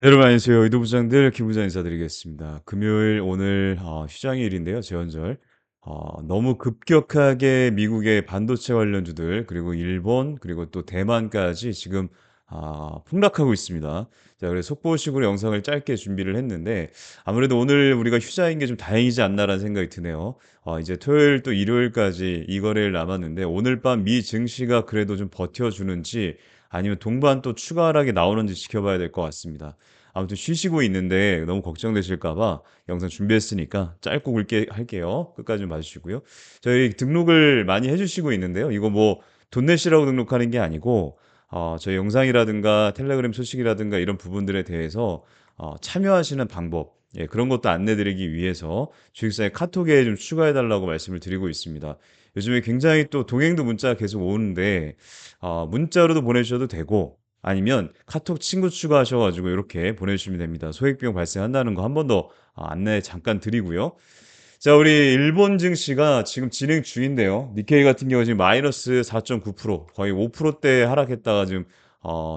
여러분 안녕하세요. 의도 부장들 김 부장 인사드리겠습니다. 금요일 오늘 휴장일인데요. 제헌절. 너무 급격하게 미국의 반도체 관련주들 그리고 일본 그리고 또 대만까지 지금 폭락하고 있습니다. 자 그래서 속보식으로 영상을 짧게 준비를 했는데 아무래도 오늘 우리가 휴장인 게 좀 다행이지 않나라는 생각이 드네요. 이제 토요일 또 일요일까지 이 거래일 남았는데 오늘 밤 미 증시가 그래도 좀 버텨주는지 아니면 동반 또 추가 하락이 나오는지 지켜봐야 될 것 같습니다. 아무튼 쉬시고 있는데 너무 걱정되실까 봐 영상 준비했으니까 짧고 굵게 할게요. 끝까지 좀 봐주시고요. 저희 등록을 많이 해주시고 있는데요. 이거 뭐 돈 내시라고 등록하는 게 아니고 저희 영상이라든가 텔레그램 소식이라든가 이런 부분들에 대해서 참여하시는 방법 그런 것도 안내드리기 위해서 주식사의 카톡에 좀 추가해 달라고 말씀을 드리고 있습니다. 요즘에 굉장히 또 동행도 문자가 계속 오는데 문자로도 보내주셔도 되고 아니면 카톡 친구 추가하셔 가지고 요렇게 보내주시면 됩니다. 소액 비용 발생한다는 거 한 번 더 안내 잠깐 드리고요. 자 우리 일본 증시가 지금 진행 중인데요. 니케이 같은 경우 지금 마이너스 4.9% 거의 5%대 하락했다가 지금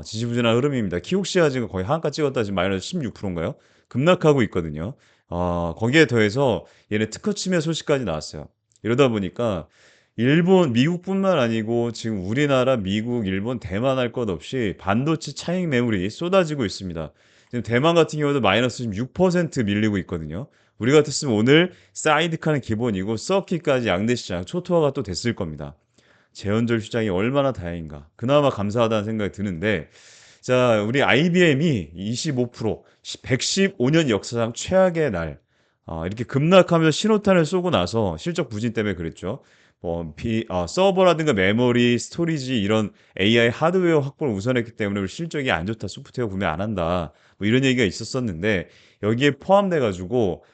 지지부진한 흐름입니다. 키옥시아 지금 거의 하한가 찍었다가 지금 마이너스 16% 인가요? 급락하고 있거든요. 거기에 더해서 얘네 특허 침해 소식까지 나왔어요. 이러다 보니까 일본, 미국뿐만 아니고 지금 우리나라, 미국, 일본, 대만 할 것 없이 반도체 차익 매물이 쏟아지고 있습니다. 지금 대만 같은 경우도 마이너스 지금 6% 밀리고 있거든요. 우리 같았으면 오늘 사이드카는 기본이고 서킷까지 양대 시장 초토화가 또 됐을 겁니다. 재헌절 휴장이 얼마나 다행인가. 그나마 감사하다는 생각이 드는데 자, 우리 IBM이 25% 115년 역사상 최악의 날 이렇게 급락하면서 신호탄을 쏘고 나서 실적 부진 때문에 그랬죠. 서버라든가 메모리, 스토리지 이런 AI 하드웨어 확보를 우선했기 때문에 우리 실적이 안 좋다. 소프트웨어 구매 안 한다. 뭐 이런 얘기가 있었었는데 여기에 포함돼 가지고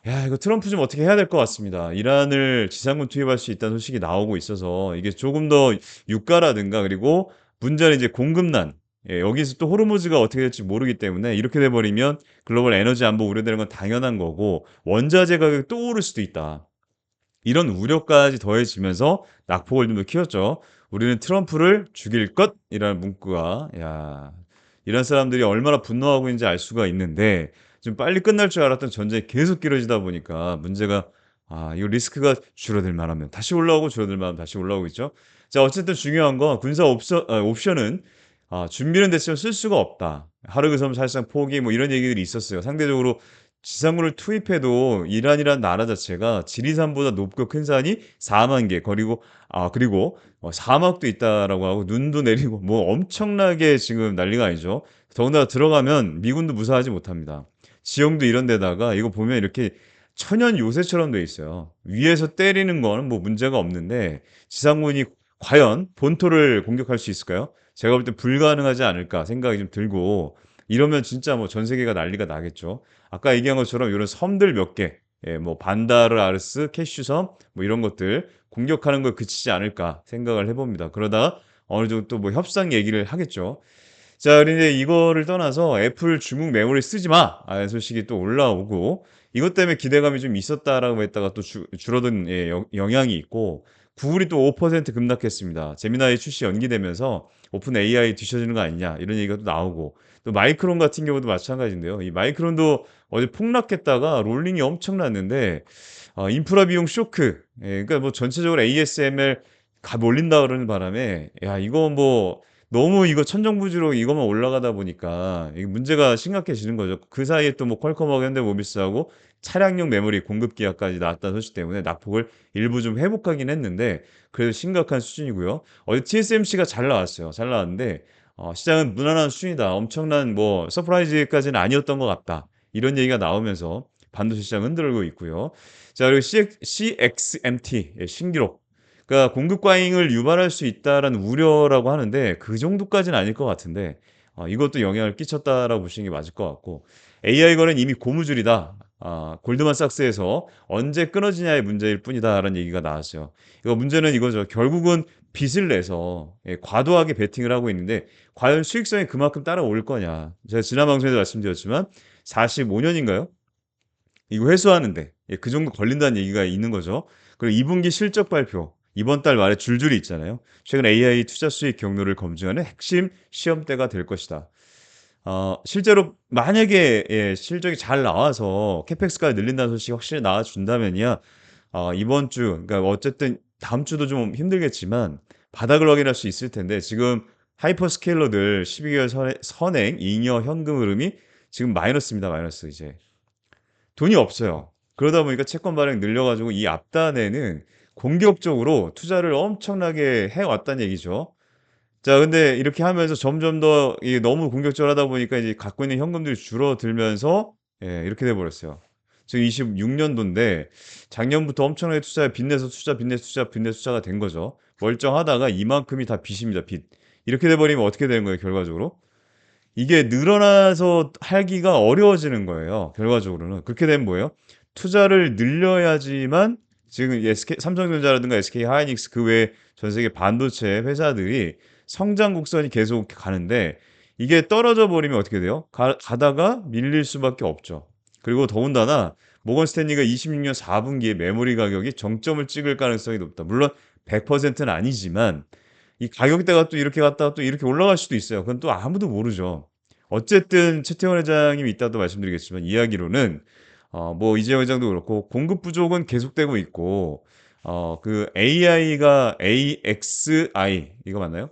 야 이거 트럼프 좀 어떻게 해야 될 것 같습니다. 이란을 지상군 투입할 수 있다는 소식이 나오고 있어서 이게 조금 더 유가라든가 그리고 문제는 이제 공급난 여기서 또 호르무즈가 어떻게 될지 모르기 때문에 이렇게 돼 버리면 글로벌 에너지 안보 우려되는 건 당연한 거고 원자재 가격이 또 오를 수도 있다. 이런 우려까지 더해지면서 낙폭을 좀 더 키웠죠. "우리는 트럼프를 죽일 것!"이라는 문구가 이런 사람들이 얼마나 분노하고 있는지 알 수가 있는데 좀 빨리 끝날 줄 알았던 전쟁이 계속 길어지다 보니까 문제가 이거 리스크가 줄어들 만하면 다시 올라오고 줄어들 만하면 다시 올라오고 있죠. 자 어쨌든 중요한 건 군사 옵션은 준비는 됐지만 쓸 수가 없다. 하르그 섬 사실상 포기 뭐 이런 얘기들이 있었어요. 상대적으로 지상군을 투입해도 이란이라는 나라 자체가 지리산보다 높고 큰 산이 4만 개 그리고 사막도 있다라고 하고 눈도 내리고 뭐 엄청나게 지금 난리가 아니죠. 더군다나 들어가면 미군도 무사하지 못합니다. 지형도 이런 데다가 이거 보면 이렇게 천연 요새처럼 돼 있어요. 위에서 때리는 거는 뭐 문제가 없는데 지상군이 과연 본토를 공격할 수 있을까요? 제가 볼 때 불가능하지 않을까 생각이 좀 들고 이러면 진짜 뭐 전 세계가 난리가 나겠죠. 아까 얘기한 것처럼 이런 섬들 몇 개, 뭐 반다르 아르스, 캐슈섬 뭐 이런 것들 공격하는 걸 그치지 않을까 생각을 해봅니다. 그러다가 어느 정도 또 뭐 협상 얘기를 하겠죠. 자, 그런데 이거를 떠나서 애플 중국 메모리 쓰지 마! 소식이 또 올라오고 이것 때문에 기대감이 좀 있었다라고 했다가 또 줄어든 영향이 있고 구글이 또 5% 급락했습니다. 제미나이 출시 연기되면서 오픈 AI 뒤처지는 거 아니냐 이런 얘기가 또 나오고 또 마이크론 같은 경우도 마찬가지인데요. 이 마이크론도 어제 폭락했다가 롤링이 엄청났는데 인프라 비용 쇼크 그러니까 뭐 전체적으로 ASML 가 몰린다 그러는 바람에 야 이거 뭐 너무 이거 천정부지로 이것만 올라가다 보니까 이게 문제가 심각해지는 거죠. 그 사이에 또 뭐 퀄컴하고 현대모비스하고 차량용 메모리 공급 계약까지 나왔다는 소식 때문에 낙폭을 일부 좀 회복하긴 했는데 그래도 심각한 수준이고요. 어제 TSMC가 잘 나왔어요. 잘 나왔는데 시장은 무난한 수준이다. 엄청난 뭐 서프라이즈까지는 아니었던 것 같다. 이런 얘기가 나오면서 반도체 시장 흔들고 있고요. 자 그리고 CXMT 신기록 그러니까 공급 과잉을 유발할 수 있다라는 우려라고 하는데 그 정도까지는 아닐 것 같은데 이것도 영향을 끼쳤다라고 보시는 게 맞을 것 같고 AI 거래는 이미 고무줄이다. 골드만삭스에서 언제 끊어지냐의 문제일 뿐이다라는 얘기가 나왔어요. 이거 문제는 이거죠. 결국은 빚을 내서 과도하게 베팅을 하고 있는데 과연 수익성이 그만큼 따라올 거냐. 제가 지난 방송에도 말씀드렸지만 45년인가요? 이거 회수하는데 그 정도 걸린다는 얘기가 있는 거죠. 그리고 2분기 분기 실적 발표 이번 달 말에 줄줄이 있잖아요. 최근 AI 투자 수익 경로를 검증하는 핵심 시험대가 될 것이다. 실제로 만약에 실적이 잘 나와서 캐펙스가 늘린다는 소식이 확실히 나와 준다면야 이번 주 그러니까 어쨌든 다음 주도 좀 힘들겠지만 바닥을 확인할 수 있을 텐데 지금 하이퍼스케일러들 12 개월 선행 잉여 현금 흐름이 지금 마이너스입니다. 마이너스 이제. 돈이 없어요. 그러다 보니까 채권 발행 늘려 가지고 이 앞단에는 공격적으로 투자를 엄청나게 해 왔다는 얘기죠. 자 근데 이렇게 하면서 점점 더 이게 너무 공격적으로 하다 보니까 이제 갖고 있는 현금들이 줄어들면서 이렇게 돼 버렸어요. 지금 26 년도인데 작년부터 엄청나게 투자에 빚내서 투자, 빚내서 투자, 빚내서 투자가 된 거죠. 멀쩡하다가 이만큼이 다 빚입니다, 빚. 이렇게 돼 버리면 어떻게 되는 거예요, 결과적으로? 이게 늘어나서 하기가 어려워지는 거예요, 결과적으로는. 그렇게 되면 뭐예요? 투자를 늘려야지만 지금 삼성전자라든가 SK하이닉스 그 외에 전 세계 반도체 회사들이 성장 곡선이 계속 가는데 이게 떨어져 버리면 어떻게 돼요? 가다가 밀릴 수밖에 없죠. 그리고 더군다나 모건 스탠리가 26년 4 분기에 메모리 가격이 정점을 찍을 가능성이 높다. 물론 100%는 아니지만 이 가격대가 또 이렇게 갔다가 또 이렇게 올라갈 수도 있어요. 그건 또 아무도 모르죠. 어쨌든 최태원 회장님이 이따도 말씀드리겠지만 이야기로는 뭐 이재용 회장도 그렇고 공급 부족은 계속되고 있고 그 AI가 AXI 이거 맞나요?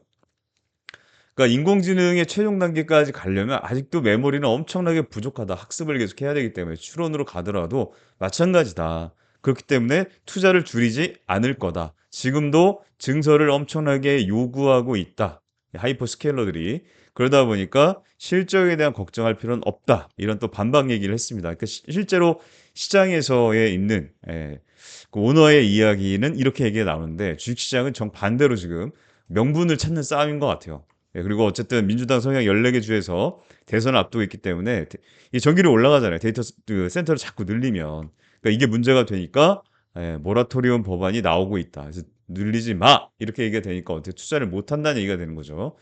그러니까 인공지능의 최종 단계까지 가려면 아직도 메모리는 엄청나게 부족하다. 학습을 계속해야 되기 때문에 추론으로 가더라도 마찬가지다. 그렇기 때문에 투자를 줄이지 않을 거다. 지금도 증설을 엄청나게 요구하고 있다. 하이퍼스케일러들이. 그러다 보니까 실적에 대한 걱정할 필요는 없다. 이런 또 반박 얘기를 했습니다. 그러니까 실제로 시장에서의 있는 그 오너의 이야기는 이렇게 얘기가 나오는데 주식시장은 정반대로 지금 명분을 찾는 싸움인 것 같아요. 그리고 어쨌든 민주당 성향 14개 주에서 대선을 앞두고 있기 때문에 이 전기료 올라가잖아요. 데이터 그 센터를 자꾸 늘리면. 그러니까 이게 문제가 되니까 모라토리움 법안이 나오고 있다. 그래서 늘리지 마! 이렇게 얘기가 되니까 어떻게 투자를 못 한다는 얘기가 되는 거죠.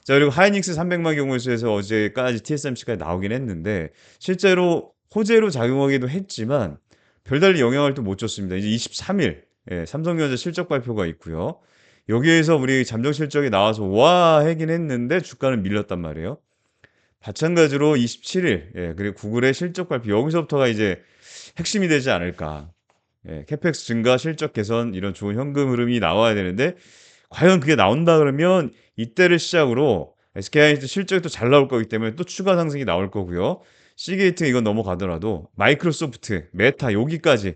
자, 그리고 하이닉스 300만 경우 수에서 어제까지 TSMC까지 나오긴 했는데 실제로 호재로 작용하기도 했지만 별달리 영향을 또 못 줬습니다. 이제 23일 삼성전자 실적 발표가 있고요. 여기에서 우리 잠정 실적이 나와서 와 하긴 했는데 주가는 밀렸단 말이에요. 마찬가지로 27일 그리고 구글의 실적 발표 여기서부터가 이제 핵심이 되지 않을까. 캐펙스 증가, 실적 개선 이런 좋은 현금 흐름이 나와야 되는데 과연 그게 나온다 그러면 이때를 시작으로 SK하이닉스 실적이 또 잘 나올 거기 때문에 또 추가 상승이 나올 거고요. 시게이트 이건 넘어가더라도 마이크로소프트, 메타 여기까지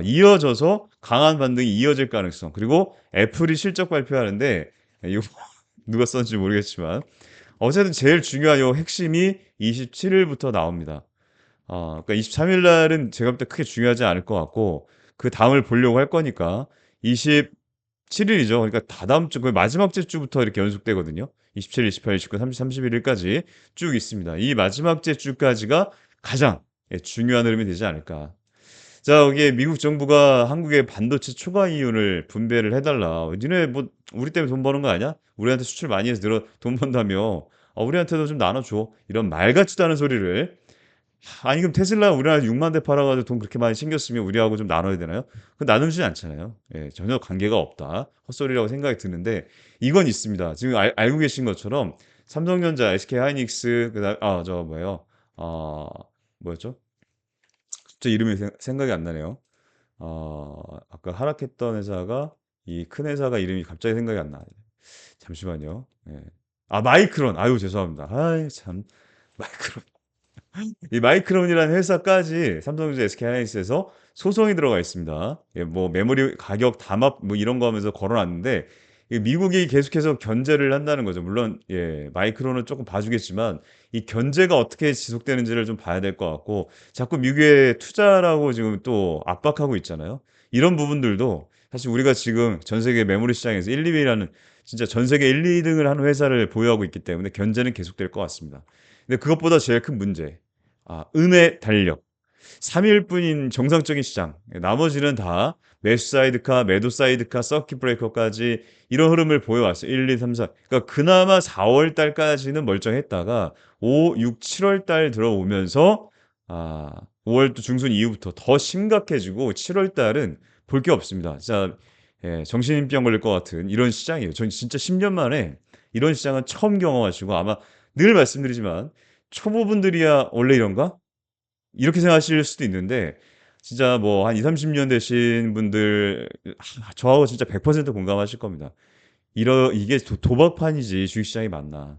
이어져서 강한 반등이 이어질 가능성. 그리고 애플이 실적 발표하는데 이거 누가 썼는지 모르겠지만 어쨌든 제일 중요한 요 핵심이 27일부터 나옵니다. 그러니까 23일 날은 제가 볼 때 크게 중요하지 않을 것 같고 그다음을 보려고 할 거니까 27일이죠. 그러니까 다다음 주 그 마지막 주부터 이렇게 연속되거든요. 27일, 28일, 29, 30, 31일까지 쭉 있습니다. 이 마지막 주까지가 가장 중요한 흐름이 되지 않을까. 자, 여기에 미국 정부가 한국의 반도체 초과 이윤을 분배를 해달라. 니네 뭐 우리 때문에 돈 버는 거 아니야? 우리한테 수출 많이 해서 돈 번다며. 우리한테도 좀 나눠줘. 이런 말 같지도 않은 소리를. 아니 그럼 테슬라 우리나라 6만 대 팔아가지고 돈 그렇게 많이 챙겼으면 우리하고 좀 나눠야 되나요? 그 나누지 않잖아요. 전혀 관계가 없다. 헛소리라고 생각이 드는데 이건 있습니다. 지금 알고 계신 것처럼 삼성전자, SK하이닉스 그다음 저 뭐예요? 어 뭐였죠? 저 이름이 생각이 안 나네요. 아까 하락했던 회사가 이 큰 회사가 이름이 갑자기 생각이 안 나요. 잠시만요. 마이크론. 아유 죄송합니다. 아이 참 마이크론. 이 마이크론이라는 회사까지 삼성전자 SK하이닉스에서 소송이 들어가 있습니다. 뭐 메모리 가격 담합 뭐 이런 거 하면서 걸어놨는데 이 미국이 계속해서 견제를 한다는 거죠. 물론 마이크론은 조금 봐주겠지만 이 견제가 어떻게 지속되는지를 좀 봐야 될 것 같고 자꾸 미국에 투자라고 지금 또 압박하고 있잖아요. 이런 부분들도 사실 우리가 지금 전 세계 메모리 시장에서 1, 2위라는 진짜 전 세계 1, 2등을 하는 회사를 보유하고 있기 때문에 견제는 계속될 것 같습니다. 근데 그것보다 제일 큰 문제 은의 달력. 3일뿐인 정상적인 시장. 나머지는 다 매수 사이드카, 매도 사이드카, 서킷 브레이커까지 이런 흐름을 보여왔어요. 1, 2, 3, 4. 그러니까 그나마 4월 달까지는 멀쩡했다가 5, 6, 7월 달 들어오면서 5월 또 중순 이후부터 더 심각해지고 7월 달은 볼 게 없습니다. 진짜 정신병 걸릴 것 같은 이런 시장이에요. 전 진짜 10년 만에 이런 시장은 처음 경험하시고 아마 늘 말씀드리지만 초보분들이야 원래 이런가?' 이렇게 생각하실 수도 있는데 진짜 뭐 한 20-30년 되신 분들 저하고 진짜 100% 공감하실 겁니다. 이게 도박판이지 주식시장이 맞나.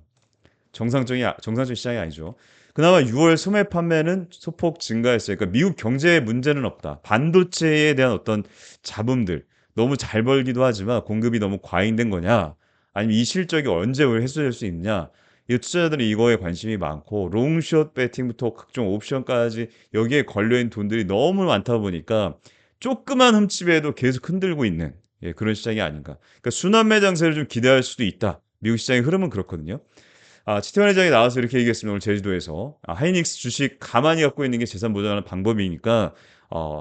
정상적인 시장이 아니죠. 그나마 6월 소매 판매는 소폭 증가했어요. 그러니까 미국 경제에 문제는 없다. 반도체에 대한 어떤 잡음들 너무 잘 벌기도 하지만 공급이 너무 과잉된 거냐 아니면 이 실적이 언제 해소될 수 있느냐 이 투자자들이 이거에 관심이 많고 롱숏 배팅부터 각종 옵션까지 여기에 걸려있는 돈들이 너무 많다 보니까 조그만 흠집에도 계속 흔들고 있는 그런 시장이 아닌가. 그러니까 순환 매장세를 좀 기대할 수도 있다. 미국 시장의 흐름은 그렇거든요. 치태원 회장이 나와서 이렇게 얘기했습니다. 오늘 제주도에서. 하이닉스 주식 가만히 갖고 있는 게 재산 보장하는 방법이니까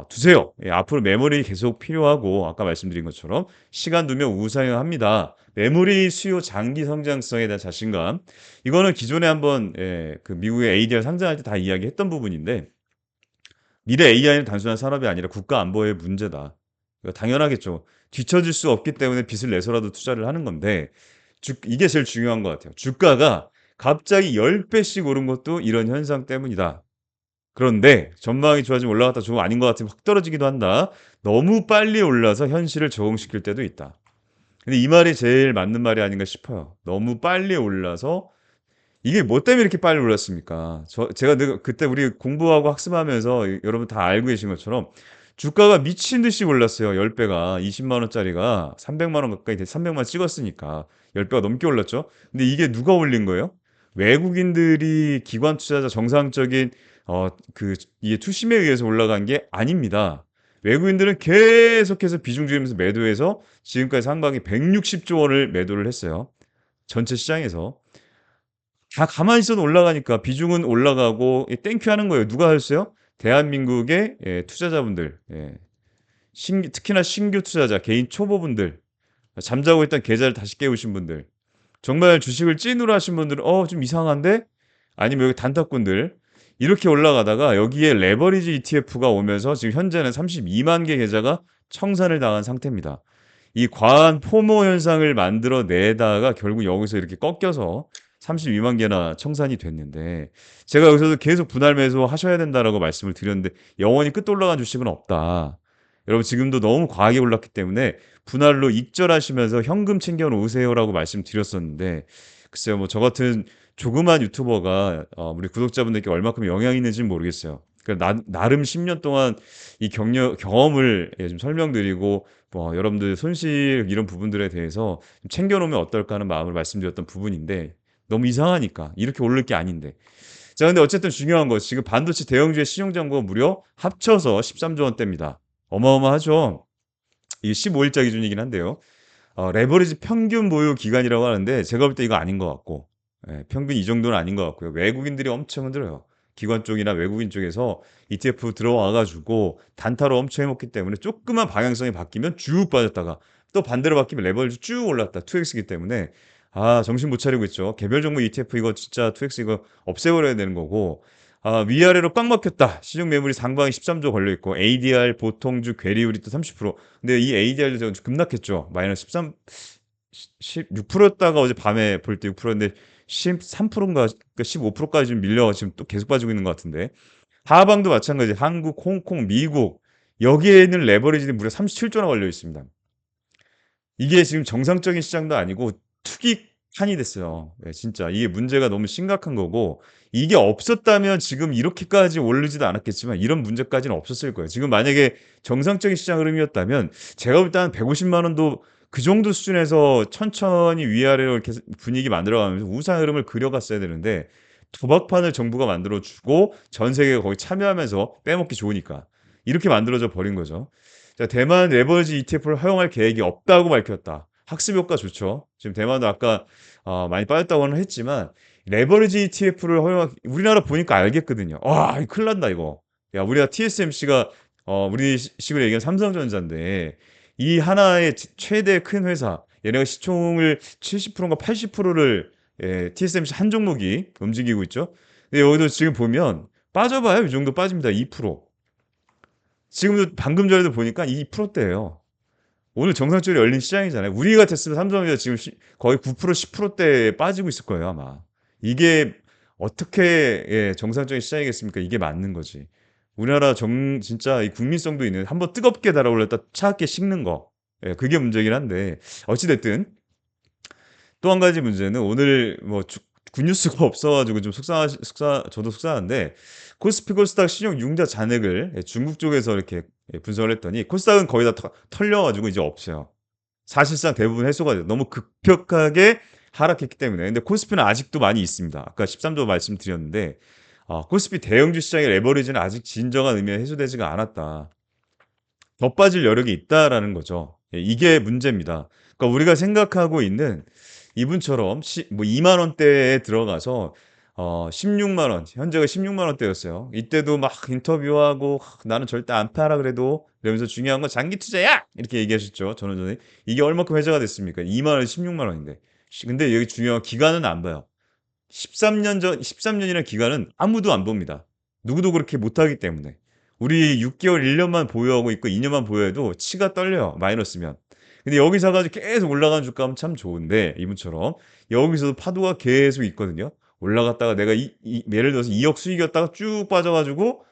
두세요. 앞으로 매물이 계속 필요하고 아까 말씀드린 것처럼 시간 두면 우상향합니다. 매물이 수요 장기 성장성에 대한 자신감. 이거는 기존에 한번 그 미국의 ADR 상장할 때 다 이야기했던 부분인데 미래 AI는 단순한 산업이 아니라 국가 안보의 문제다. 이거 당연하겠죠. 뒤처질 수 없기 때문에 빚을 내서라도 투자를 하는 건데 이게 제일 중요한 것 같아요. 주가가 갑자기 10 배씩 오른 것도 이런 현상 때문이다. 그런데 전망이 좋아지면 올라갔다 좀 아닌 것 같으면 확 떨어지기도 한다. 너무 빨리 올라서 현실을 적응시킬 때도 있다. 근데 이 말이 제일 맞는 말이 아닌가 싶어요. 너무 빨리 올라서 이게 뭐 때문에 이렇게 빨리 올랐습니까? 제가 그때 우리 공부하고 학습하면서 여러분 다 알고 계신 것처럼 주가가 미친 듯이 올랐어요. 10 배가 20만 원짜리가 300만 원 가까이 300만 원 찍었으니까 10 배가 넘게 올랐죠. 근데 이게 누가 올린 거예요? 외국인들이 기관 투자자 정상적인 이게 투심에 의해서 올라간 게 아닙니다. 외국인들은 계속해서 비중 줄이면서 매도해서 지금까지 상반기 160조 원을 매도를 했어요. 전체 시장에서. 다 가만히 있어도 올라가니까 비중은 올라가고 땡큐 하는 거예요. 누가 하셨어요? 대한민국의 투자자분들. 특히나 신규 투자자, 개인 초보분들, 잠자고 있던 계좌를 다시 깨우신 분들. 정말 주식을 찐으로 하신 분들은 '좀 이상한데?' 아니면 여기 단타꾼들 이렇게 올라가다가 여기에 레버리지 ETF가 오면서 지금 현재는 32만 개 계좌가 청산을 당한 상태입니다. 이 과한 포모 현상을 만들어 내다가 결국 여기서 이렇게 꺾여서 32만 개나 청산이 됐는데 제가 여기서도 계속 분할 매수하셔야 된다라고 말씀을 드렸는데 영원히 끝 올라간 주식은 없다. 여러분 지금도 너무 과하게 올랐기 때문에 분할로 익절하시면서 현금 챙겨 놓으세요라고 말씀드렸었는데 글쎄요. 뭐 저 같은 조그만 유튜버가 우리 구독자분들께 얼마큼 영향이 있는지는 모르겠어요. 그러니까 나름 10년 동안 이 경험을 좀 설명드리고 여러분들 손실 이런 부분들에 대해서 좀 챙겨 놓으면 어떨까 하는 마음을 말씀드렸던 부분인데 너무 이상하니까. 이렇게 오를 게 아닌데. 자 근데 어쨌든 중요한 거 지금 반도체 대형주의 시정 잔고가 무려 합쳐서 13조 원대입니다. 어마어마하죠. 이게 15 일자 기준이긴 한데요. 레버리지 평균 보유 기간이라고 하는데 제가 볼 때 이거 아닌 것 같고 평균 이 정도는 아닌 것 같고요. 외국인들이 엄청 흔들어요. 기관 쪽이나 외국인 쪽에서 ETF 들어와 가지고 단타로 엄청 해 먹기 때문에 조금만 방향성이 바뀌면 쭉 빠졌다가 또 반대로 바뀌면 레버리지 쭉 올랐다. 2X이기 때문에 정신 못 차리고 있죠. 개별 종목 ETF 이거 진짜 2X 이거 없애버려야 되는 거고 위아래로 꽉 막혔다. 시중 매물이 상방에 13조 걸려 있고 ADR 보통주 괴리율이 또 30%. 근데 이 ADR도 급락했죠. 마이너스 13 16%였다가 어젯밤에 볼 때 6%인데 13%인가 그러니까 15%까지 좀 밀려 지금 또 계속 빠지고 있는 것 같은데. 하방도 마찬가지. 한국, 홍콩, 미국 여기에는 레버리지는 무려 37조나 걸려 있습니다. 이게 지금 정상적인 시장도 아니고 투기판이 됐어요. 진짜 이게 문제가 너무 심각한 거고 이게 없었다면 지금 이렇게까지 오르지도 않았겠지만 이런 문제까지는 없었을 거예요. 지금 만약에 정상적인 시장 흐름이었다면 제가 볼 때 한 150만 원도 그 정도 수준에서 천천히 위아래로 이렇게 분위기 만들어 가면서 우상 흐름을 그려갔어야 되는데 도박판을 정부가 만들어 주고 전 세계가 거기 참여하면서 빼먹기 좋으니까 이렇게 만들어져 버린 거죠. 자 대만 레버리지 ETF를 허용할 계획이 없다고 밝혔다. 학습 효과 좋죠. 지금 대만도 아까 많이 빠졌다고는 했지만 레버리지 ETF를 허용하 우리나라 보니까 알겠거든요. '와 이거 큰일 난다 이거.' 야 우리가 TSMC가 우리 식으로 얘기하면 삼성전자인데 이 하나의 최대 큰 회사 얘네가 시총을 70%인가 80%를 TSMC 한 종목이 움직이고 있죠. 근데 여기도 지금 보면 빠져봐야 이 정도 빠집니다. 2%. 지금도 방금 전에도 보니까 2%대예요. 오늘 정상적으로 열린 시장이잖아요. 우리 같았으면 삼성전자 지금 거의 9% 10%대에 빠지고 있을 거예요, 아마. 이게 어떻게 정상적인 시장이겠습니까? 이게 맞는 거지. 우리나라 진짜 이 국민성도 있는 한번 뜨겁게 달아올렸다 차갑게 식는 거. 그게 문제긴 한데 어찌 됐든 또 한 가지 문제는 오늘 뭐 굿뉴스가 없어 가지고 좀 저도 속상한데 코스피 코스닥 신용 융자 잔액을 중국 쪽에서 이렇게 분석을 했더니 코스닥은 거의 다 털려 가지고 이제 없어요. 사실상 대부분 해소가 돼요. 너무 급격하게 하락했기 때문에. 근데 코스피는 아직도 많이 있습니다. 아까 13조 말씀드렸는데 코스피 대형주 시장의 레버리지는 아직 진정한 의미의 해소되지가 않았다. 더 빠질 여력이 있다라는 거죠. 이게 문제입니다. 그러니까 우리가 생각하고 있는 이분처럼 뭐 2만 원대에 들어가서 16만 원, 현재가 16만 원대였어요. 이때도 막 인터뷰하고 "나는 절대 안 팔아 그래도." 이러면서 "중요한 건 장기 투자야!" 이렇게 얘기하셨죠, 전에. 이게 얼마큼 회자가 됐습니까? 2만 원에서 16만 원인데. 근데 여기 중요한 기간은 안 봐요. 13년이라는 기간은 아무도 안 봅니다. 누구도 그렇게 못하기 때문에. 우리 6개월 1 년만 보유하고 있고 2 년만 보유해도 치가 떨려요, 마이너스면. 근데 여기 사 가지고 계속 올라가는 주가면 참 좋은데 이분처럼 여기서도 파도가 계속 있거든요. 올라갔다가 내가 예를 들어서 2억 수익이었다가 쭉 빠져 가지고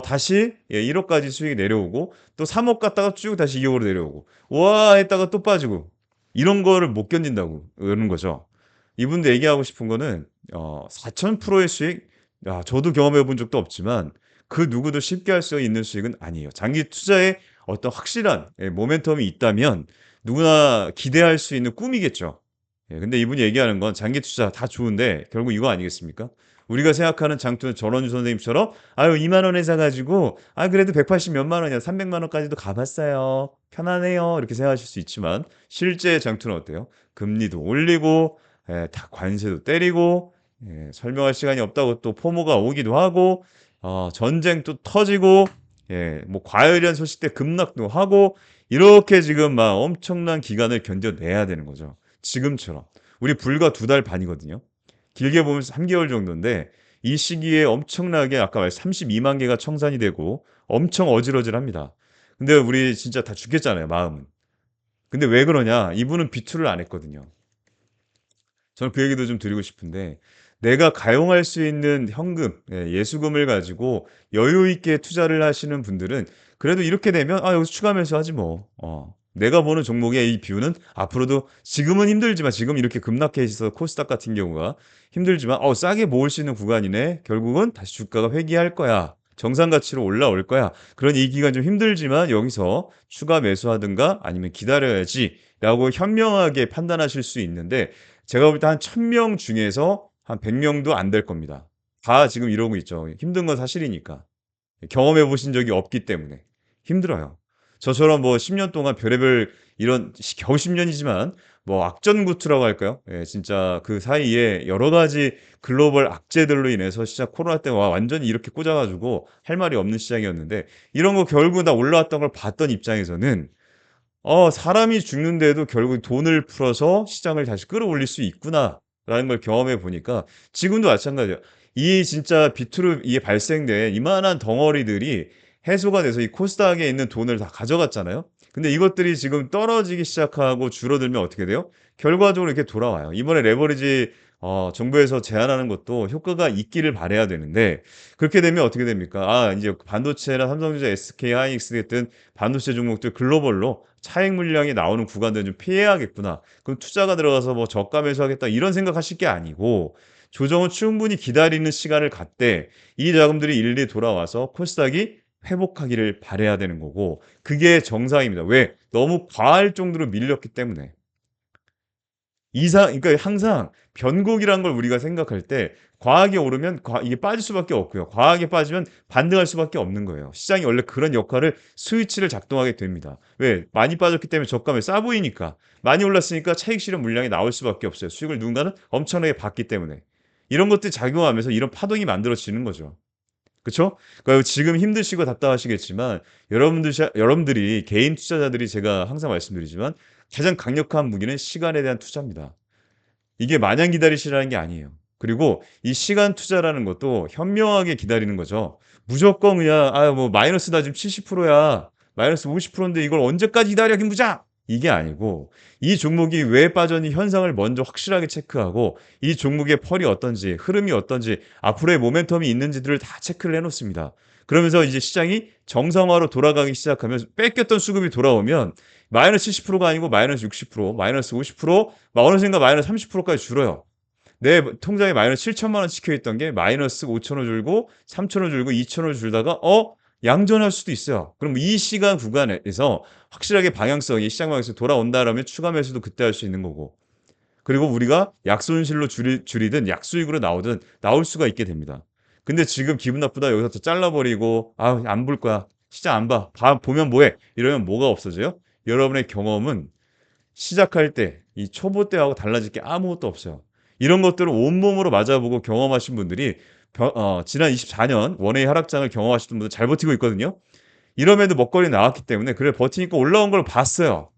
다시 1 억까지 수익이 내려오고 또 3억 갔다가 쭉 다시 2 억으로 내려오고 "우와." 했다가 또 빠지고 이런 거를 못 견딘다고 그러는 거죠. 이분도 얘기하고 싶은 거는 4000%의 수익, 저도 경험해 본 적도 없지만 그 누구도 쉽게 할 수 있는 수익은 아니에요. 장기 투자에 어떤 확실한 모멘텀이 있다면 누구나 기대할 수 있는 꿈이겠죠. 근데 이분이 얘기하는 건 장기 투자 다 좋은데 결국 이거 아니겠습니까? 우리가 생각하는 장투는 전원주 선생님처럼 "아유 2만 원에 사 가지고 그래도 180 몇만 원이야. 300만 원까지도 가 봤어요. 편하네요." 이렇게 생각하실 수 있지만 실제 장투는 어때요? 금리도 올리고 다 관세도 때리고 설명할 시간이 없다고 또 포모가 오기도 하고 전쟁도 터지고 뭐 과열이란 소식 때 급락도 하고 이렇게 지금 막 엄청난 기간을 견뎌내야 되는 거죠. 지금처럼. 우리 불과 2달 반이거든요. 길게 보면 3 개월 정도인데 이 시기에 엄청나게 아까 말 32만 개가 청산이 되고 엄청 어질어질합니다. 근데 우리 진짜 다 죽겠잖아요, 마음은. 근데 왜 그러냐? 이분은 비투를 안 했거든요. 저는 그 얘기도 좀 드리고 싶은데 내가 가용할 수 있는 현금, 예수금을 가지고 여유 있게 투자를 하시는 분들은 그래도 이렇게 되면 '여기서 추가 매수하지 뭐.' 내가 보는 종목의 이 뷰는 앞으로도 지금은 힘들지만 지금 이렇게 급락해 있어서 코스닥 같은 경우가 힘들지만 '싸게 모을 수 있는 구간이네. 결국은 다시 주가가 회귀할 거야. 정상 가치로 올라올 거야. 그런 이 기간 좀 힘들지만 여기서 추가 매수하든가 아니면 기다려야지.'라고 현명하게 판단하실 수 있는데 제가 볼 때 한 1000명 중에서 한 100명도 안 될 겁니다. 다 지금 이러고 있죠. 힘든 건 사실이니까. 경험해 보신 적이 없기 때문에. 힘들어요. 저처럼 뭐 10년 동안 별의별 이런 겨우 10 년이지만 뭐 악전구투라고 할까요? 진짜 그 사이에 여러 가지 글로벌 악재들로 인해서 진짜 코로나 때 완전히 이렇게 꽂아 가지고 할 말이 없는 시장이었는데 이런 거 결국 다 올라왔던 걸 봤던 입장에서는 사람이 죽는데도 결국 돈을 풀어서 시장을 다시 끌어올릴 수 있구나라는 걸 경험해 보니까 지금도 마찬가지예요. 이 진짜 비투로 이게 발생된 이만한 덩어리들이 해소가 돼서 이 코스닥에 있는 돈을 다 가져갔잖아요. 근데 이것들이 지금 떨어지기 시작하고 줄어들면 어떻게 돼요? 결과적으로 이렇게 돌아와요. 이번에 레버리지 정부에서 제한하는 것도 효과가 있기를 바라야 되는데 그렇게 되면 어떻게 됩니까? 인제 반도체나 삼성전자, SK 하이닉스 같은 반도체 종목들 글로벌로 차익 물량이 나오는 구간들은 좀 피해야겠구나. 그럼 투자가 들어가서 뭐 저가 매수하겠다 이런 생각하실 게 아니고 조정은 충분히 기다리는 시간을 갖되 이 자금들이 일일이 돌아와서 코스닥이 회복하기를 바라야 되는 거고 그게 정상입니다. 왜? 너무 과할 정도로 밀렸기 때문에. 그러니까 항상 변곡이란 걸 우리가 생각할 때 과하게 오르면 이게 빠질 수밖에 없고요. 과하게 빠지면 반등할 수밖에 없는 거예요. 시장이 원래 그런 역할을 스위치를 작동하게 됩니다. 왜? 많이 빠졌기 때문에 저가면 싸 보이니까. 많이 올랐으니까 차익 실현 물량이 나올 수밖에 없어요. 수익을 누군가는 엄청나게 받기 때문에. 이런 것들이 작용하면서 이런 파동이 만들어지는 거죠. 그쵸? 그러니까 지금 힘드시고 답답하시겠지만 여러분들이 개인 투자자들이 제가 항상 말씀드리지만 가장 강력한 무기는 시간에 대한 투자입니다. 이게 마냥 기다리시라는 게 아니에요. 그리고 이 시간 투자라는 것도 현명하게 기다리는 거죠. 무조건 그냥 뭐 마이너스다 지금 70%야. 마이너스 50%인데 이걸 언제까지 기다려 김 부장. 이게 아니고 이 종목이 왜 빠졌니 현상을 먼저 확실하게 체크하고 이 종목의 펄이 어떤지 흐름이 어떤지 앞으로의 모멘텀이 있는지들을 다 체크를 해 놓습니다. 그러면서 이제 시장이 정상화로 돌아가기 시작하면 뺏겼던 수급이 돌아오면 마이너스 70%가 아니고 마이너스 60%, 마이너스 50%, 어느샌가 마이너스 30%까지 줄어요. 내 통장에 마이너스 7천만 원 찍혀 있던 게 마이너스 5천 원 줄고 3천 원 줄고 2천 원 줄다가 양전할 수도 있어요. 그럼 이 시간 구간에서 확실하게 방향성이 시장 방향성이 돌아온다라면 추가 매수도 그때 할 수 있는 거고. 그리고 우리가 약손실로 줄이든 약수익으로 나오든 나올 수가 있게 됩니다. 근데 지금 기분 나쁘다 여기서 또 잘라버리고 안 볼 거야. 시장 안 봐. 보면 뭐해? 이러면 뭐가 없어져요? 여러분의 경험은 시작할 때 이 초보 때하고 달라질 게 아무것도 없어요. 이런 것들을 온몸으로 맞아보고 경험하신 분들이 지난 24년 원웨이 하락장을 경험하셨던 분들 잘 버티고 있거든요. 이럼에도 먹거리 나왔기 때문에 그래 버티니까 올라온 걸 봤어요.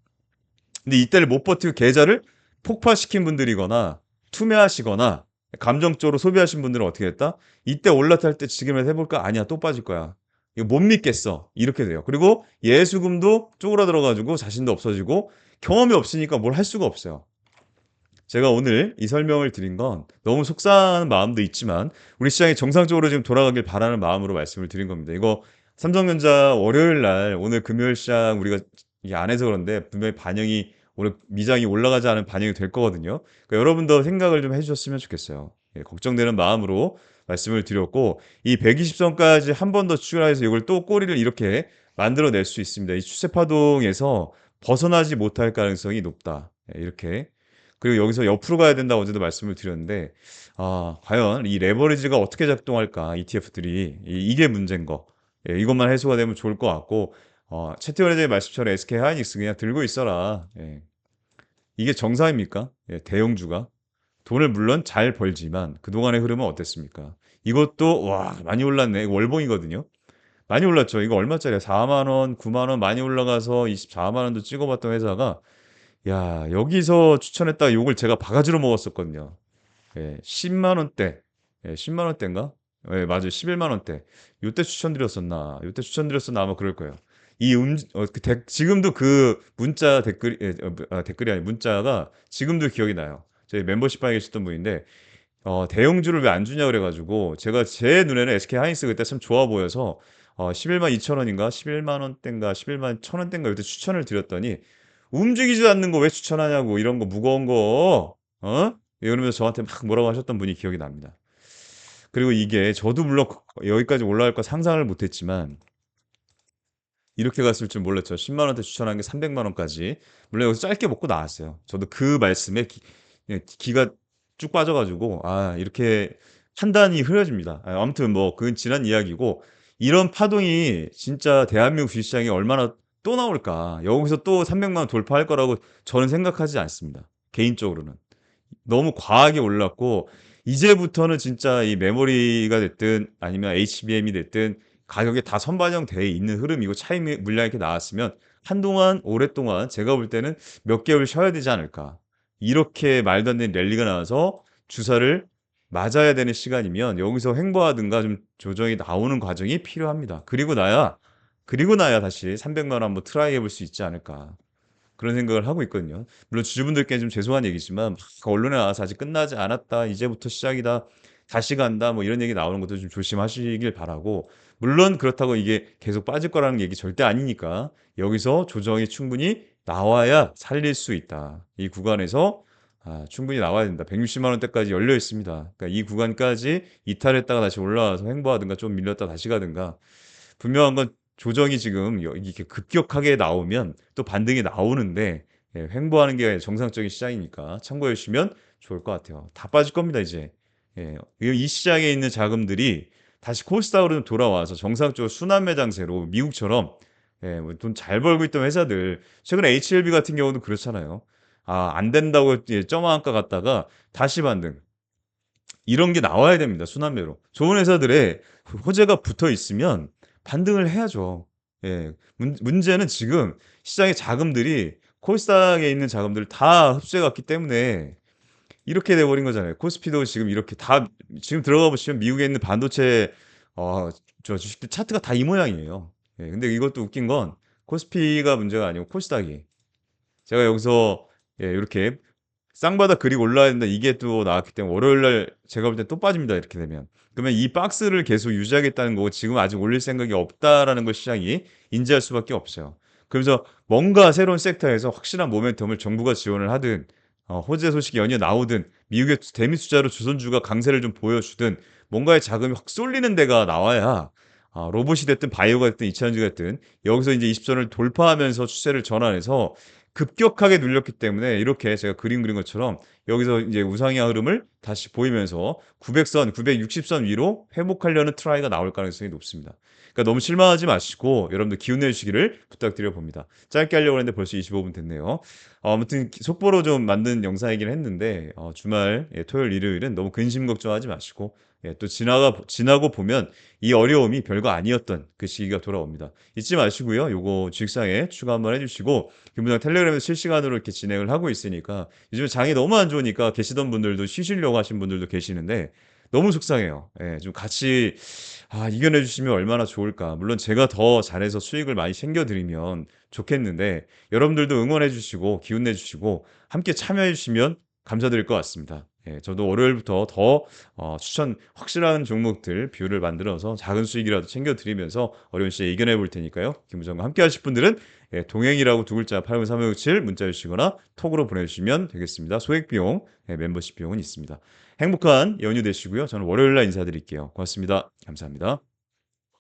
근데 이때를 못 버티고 계좌를 폭파시킨 분들이거나 투매하시거나 감정적으로 소비하신 분들은 어떻게 했다? 이때 올라탈 때 지금이라도 해볼까? 아니야 또 빠질 거야. 이거 못 믿겠어. 이렇게 돼요. 그리고 예수금도 쪼그라들어 가지고 자신도 없어지고 경험이 없으니까 뭘 할 수가 없어요. 제가 오늘 이 설명을 드린 건 너무 속상한 마음도 있지만 우리 시장이 정상적으로 지금 돌아가길 바라는 마음으로 말씀을 드린 겁니다. 이거 삼성전자 월요일 날 오늘 금요일 시장 우리가 이게 안 해서 그런데 분명히 반영이 오늘 미장이 올라가지 않은 반영이 될 거거든요. 그러니까 여러분도 생각을 좀 해주셨으면 좋겠어요. 예, 걱정되는 마음으로 말씀을 드렸고 이 120선까지 한 번 더 추가해서 이걸 또 꼬리를 이렇게 만들어낼 수 있습니다. 이 추세 파동에서 벗어나지 못할 가능성이 높다. 예, 이렇게 그리고 여기서 옆으로 가야 된다고 어제도 말씀을 드렸는데 과연 이 레버리지가 어떻게 작동할까 ETF들이 이게 문제인 거. 예, 이것만 해소가 되면 좋을 것 같고 최태원 회장의 말씀처럼 SK 하이닉스 그냥 들고 있어라. 예. 이게 정상입니까? 예, 대형주가 돈을 물론 잘 벌지만 그동안의 흐름은 어땠습니까? 이것도 와 많이 올랐네. 이거 월봉이거든요. 많이 올랐죠. 이거 얼마짜리야? 4만 원, 9만 원 많이 올라가서 24만 원도 찍어봤던 회사가 야 여기서 추천했다가 욕을 제가 바가지로 먹었었거든요. 예 10만 원대. 예 10만 원대인가? 예 맞아요. 11만 원대. 요때 추천드렸었나? 요때 추천드렸었나 아마 그럴 거예요. 지금도 그 문자 댓글이 댓글이 아니 문자가 지금도 기억이 나요. 저희 멤버십방에 계셨던 분인데 대형주를 왜 안 주냐 그래 가지고 제가 제 눈에는 SK 하이닉스 그때 참 좋아 보여서 11만 2천 원인가 11만 원대인가 11만 1천 원대인가 요때 추천을 드렸더니 움직이지도 않는 거 왜 추천하냐고 이런 거 무거운 거 이러면서 저한테 막 뭐라고 하셨던 분이 기억이 납니다. 그리고 이게 저도 물론 여기까지 올라갈 거 상상을 못 했지만 이렇게 갔을 줄 몰랐죠. 10만 원대 추천한 게 300만 원까지. 물론 여기서 짧게 먹고 나왔어요. 저도 그 말씀에 기가 쭉 빠져 가지고 이렇게 판단이 흐려집니다. 아무튼 뭐 그건 지난 이야기고 이런 파동이 진짜 대한민국 주식시장에 얼마나 또 나올까. 여기서 또 300만 원 돌파할 거라고 저는 생각하지 않습니다. 개인적으로는. 너무 과하게 올랐고 이제부터는 진짜 이 메모리가 됐든 아니면 HBM이 됐든 가격에 다 선반영돼 있는 흐름이고 차익 물량이 이렇게 나왔으면 한동안 오랫동안 제가 볼 때는 몇 개월 쉬어야 되지 않을까. 이렇게 말도 안 되는 랠리가 나와서 주사를 맞아야 되는 시간이면 여기서 횡보하든가 좀 조정이 나오는 과정이 필요합니다. 그리고 나야 다시 300만 원 한번 트라이 해볼 수 있지 않을까. 그런 생각을 하고 있거든요. 물론 주주분들께 좀 죄송한 얘기지만 언론에 나와서 아직 끝나지 않았다. 이제부터 시작이다. 다시 간다. 뭐 이런 얘기 나오는 것도 좀 조심하시길 바라고. 물론 그렇다고 이게 계속 빠질 거라는 얘기 절대 아니니까 여기서 조정이 충분히 나와야 살릴 수 있다. 이 구간에서 충분히 나와야 된다. 160만 원대까지 열려 있습니다. 그러니까 이 구간까지 이탈했다가 다시 올라와서 횡보하든가 좀 밀렸다 다시 가든가 분명한 건 조정이 지금 이렇게 급격하게 나오면 또 반등이 나오는데 횡보하는 게 정상적인 시장이니까 참고해 주시면 좋을 것 같아요. 다 빠질 겁니다 이제. 이 시장에 있는 자금들이 다시 코스닥으로 돌아와서 정상적으로 순환 매장세로 미국처럼 뭐 돈 잘 벌고 있던 회사들 최근에 HLB 같은 경우도 그렇잖아요. 안 된다고 점화한가 갔다가 다시 반등. 이런 게 나와야 됩니다. 순환매로. 좋은 회사들의 호재가 붙어 있으면 반등을 해야죠. 예. 문제는 지금 시장의 자금들이 코스닥에 있는 자금들을 다 흡수해 갔기 때문에 이렇게 돼 버린 거잖아요. 코스피도 지금 이렇게 다 지금 들어가 보시면 미국에 있는 반도체 어 저 주식들 차트가 다 이 모양이에요. 근데 이것도 웃긴 건 코스피가 문제가 아니고 코스닥이 제가 여기서 예 요렇게 쌍바닥 그리고 올라야 된다 이게 또 나왔기 때문에 월요일 날 제가 볼 땐 또 빠집니다 이렇게 되면. 그러면 이 박스를 계속 유지하겠다는 거고 지금 아직 올릴 생각이 없다라는 걸 시장이 인지할 수밖에 없어요. 그러면서 뭔가 새로운 섹터에서 확실한 모멘텀을 정부가 지원을 하든 호재 소식이 연이어 나오든 미국의 대미 투자로 주선주가 강세를 좀 보여주든 뭔가의 자금이 확 쏠리는 데가 나와야 로봇이 됐든 바이오가 됐든 2차 전지가 됐든 여기서 인제 20 선을 돌파하면서 추세를 전환해서 급격하게 눌렸기 때문에 이렇게 제가 그린 것처럼 여기서 인제 우상향 흐름을 다시 보이면서 900 선, 960선 위로 회복하려는 트라이가 나올 가능성이 높습니다. 그러니까 너무 실망하지 마시고 여러분들 기운 내주시기를 부탁드려 봅니다. 짧게 하려고 했는데 벌써 25분 됐네요. 아무튼 속보로 좀 만든 영상이긴 했는데 주말 예 토요일, 일요일은 너무 근심 걱정하지 마시고 예 또 지나고 보면 이 어려움이 별거 아니었던 그 시기가 돌아옵니다. 잊지 마시고요. 요거 주식상에 추가 한번 해 주시고 김부장 텔레그램에서 실시간으로 이렇게 진행을 하고 있으니까 요즘에 장이 너무 안 좋으니까 계시던 분들도 쉬시려고 하신 분들도 계시는데 너무 속상해요. 예. 좀 같이 이겨내 주시면 얼마나 좋을까. 물론 제가 더 잘해서 수익을 많이 챙겨 드리면 좋겠는데 여러분들도 응원해 주시고 기운 내 주시고 함께 참여해 주시면 감사드릴 것 같습니다. 예. 저도 월요일부터 더 추천 확실한 종목들 비율을 만들어서 작은 수익이라도 챙겨 드리면서 어려운 시기에 이겨내 볼 테니까요. 김 부장과 함께 하실 분들은 예 동행이라고 두 글자 803567 문자 주시거나 톡으로 보내주시면 되겠습니다. 소액 비용, 예 멤버십 비용은 있습니다. 행복한 연휴 되시고요. 저는 월요일 날 인사드릴게요. 고맙습니다. 감사합니다.